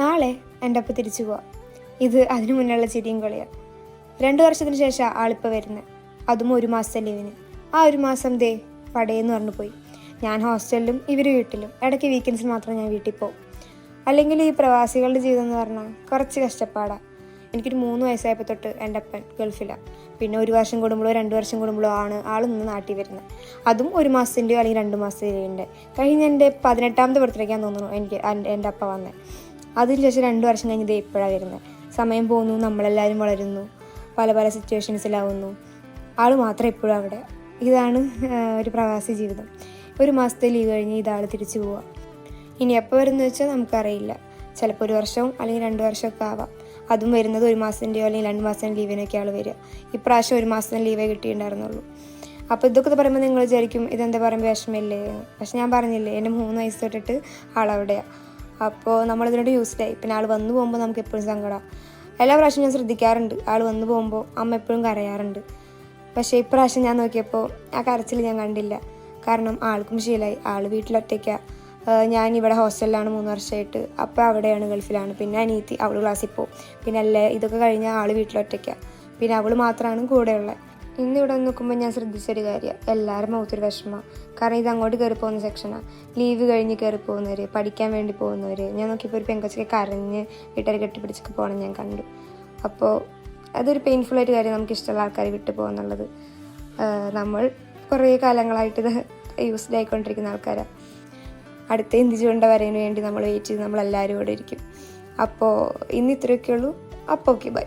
നാളെ എൻ്റെ അപ്പം തിരിച്ചു പോവാം. ഇത് അതിനു മുന്നുള്ള ചിരിയും കളിയാണ്. 2 വർഷത്തിന് ശേഷം ആളിപ്പോൾ വരുന്നത്, അതും 1 മാസത്തെ ലീവിന്. ആ 1 മാസം ദേ പടയെന്ന് പറഞ്ഞു പോയി. ഞാൻ ഹോസ്റ്റലിലും ഇവർ വീട്ടിലും. ഇടയ്ക്ക് വീക്കെൻഡ്സിൽ മാത്രം ഞാൻ വീട്ടിൽ പോകും. അല്ലെങ്കിൽ ഈ പ്രവാസികളുടെ ജീവിതം എന്ന് പറഞ്ഞാൽ കുറച്ച് കഷ്ടപ്പാടാണ്. എനിക്കൊരു 3 വയസ്സായപ്പോൾ തൊട്ട് എൻ്റെ അപ്പൻ ഗൾഫിലാണ്. പിന്നെ 1 വർഷം കൂടുമ്പോഴോ 2 വർഷം കൂടുമ്പോഴോ ആണ് ആൾ നിന്ന് നാട്ടിൽ വരുന്നത്. അതും 1 മാസത്തിൻ്റെയോ അല്ലെങ്കിൽ 2 മാസത്തെ ലീവിൻ്റെ. കഴിഞ്ഞ എൻ്റെ 18ാമത്തെ ബർത്ത്ഡേക്കാന്ന് തോന്നുന്നു എനിക്ക് എൻ്റെ അപ്പ വന്നത്. അതിന് ശേഷം 2 വർഷം കഴിഞ്ഞ് ഇതേ ഇപ്പോഴാണ് വരുന്നത്. സമയം പോകുന്നു, നമ്മളെല്ലാവരും വളരുന്നു, പല പല സിറ്റുവേഷൻസിലാവുന്നു. ആൾ മാത്രം എപ്പോഴും അവിടെ. ഇതാണ് ഒരു പ്രവാസി ജീവിതം. 1 മാസത്തെ ലീവ് കഴിഞ്ഞ് ഇതാൾ തിരിച്ചു പോവുക. ഇനി എപ്പോൾ വരുന്നത് വെച്ചാൽ നമുക്കറിയില്ല. ചിലപ്പോൾ 1 വർഷവും അല്ലെങ്കിൽ 2 വർഷമൊക്കെ ആവാം. അതും വരുന്നത് 1 മാസത്തിൻ്റെയോ അല്ലെങ്കിൽ 2 മാസത്തിൻ്റെ ലീവിനൊക്കെ ആൾ വരിക. ഇപ്രാവശ്യം 1 മാസത്തിന് ലീവേ കിട്ടിയിട്ടുണ്ടായിരുന്നുള്ളൂ. അപ്പോൾ ഇതൊക്കെ പറയുമ്പോൾ നിങ്ങൾ വിചാരിക്കും ഇതെന്താ പറയുമ്പോൾ വിഷമമില്ലേ. പക്ഷെ ഞാൻ പറഞ്ഞില്ലേ, എൻ്റെ 3 വയസ്സ് തൊട്ടിട്ട് ആളവിടെയാണ്. അപ്പോൾ നമ്മളിതിനോട് യൂസ്ഡായി. പിന്നെ ആൾ വന്നു പോകുമ്പോൾ നമുക്ക് എപ്പോഴും സങ്കടമാണ്. എല്ലാ പ്രാവശ്യവും ഞാൻ ശ്രദ്ധിക്കാറുണ്ട്, ആൾ വന്നു പോകുമ്പോൾ അമ്മ എപ്പോഴും കരയാറുണ്ട്. പക്ഷേ ഇപ്രാവശ്യം ഞാൻ നോക്കിയപ്പോൾ ആ കരച്ചിൽ ഞാൻ കണ്ടില്ല. കാരണം ആൾക്കും ശീലമായി. ആൾ വീട്ടിലൊറ്റയ്ക്കാണ്. ഞാൻ ഇവിടെ ഹോസ്റ്റലിലാണ് 3 വർഷമായിട്ട്. അപ്പോൾ അവിടെയാണ്, ഗൾഫിലാണ്. പിന്നെ അനിയത്തി, അവൾ ക്ലാസ്സിൽ പോകും. പിന്നെ അല്ലേ ഇതൊക്കെ കഴിഞ്ഞാൽ ആൾ വീട്ടിലൊറ്റയ്ക്കാണ്. പിന്നെ അവൾ മാത്രമാണ് കൂടെയുള്ളത്. ഇന്നിവിടെ നോക്കുമ്പോൾ ഞാൻ ശ്രദ്ധിച്ചൊരു കാര്യം, എല്ലാവരും മുഖത്തൊരു വിഷമമാണ്. കാരണം ഇത് അങ്ങോട്ട് കയറി പോകുന്ന സെക്ഷനാണ്. ലീവ് കഴിഞ്ഞ് കയറി പോകുന്നവർ, പഠിക്കാൻ വേണ്ടി പോകുന്നവർ. ഞാൻ നോക്കിയപ്പോൾ ഒരു പെങ്കൊച്ചൊക്കെ കരഞ്ഞ് വീട്ടുകാർ കെട്ടിപ്പിടിച്ചൊക്കെ പോകണം ഞാൻ കണ്ടു. അപ്പോൾ അതൊരു പെയിൻഫുള്ളായിട്ട് കാര്യം, നമുക്ക് ഇഷ്ടമുള്ള ആൾക്കാർ വിട്ടു പോകുന്നുള്ളത്. നമ്മൾ കുറേ കാലങ്ങളായിട്ട് ഇത് യൂസ്ഡ് ആയിക്കൊണ്ടിരിക്കുന്ന ആൾക്കാരാണ്. അടുത്ത എന്ത് ചൂണ്ട വരേന് വേണ്ടി നമ്മൾ വെയിറ്റ് ചെയ്ത് നമ്മളെല്ലാവരും ഇവിടെ ഇരിക്കും. അപ്പോൾ ഇന്ന് ഇത്രയൊക്കെ ഉള്ളൂ. അപ്പോൾ ഓക്കെ, ബൈ.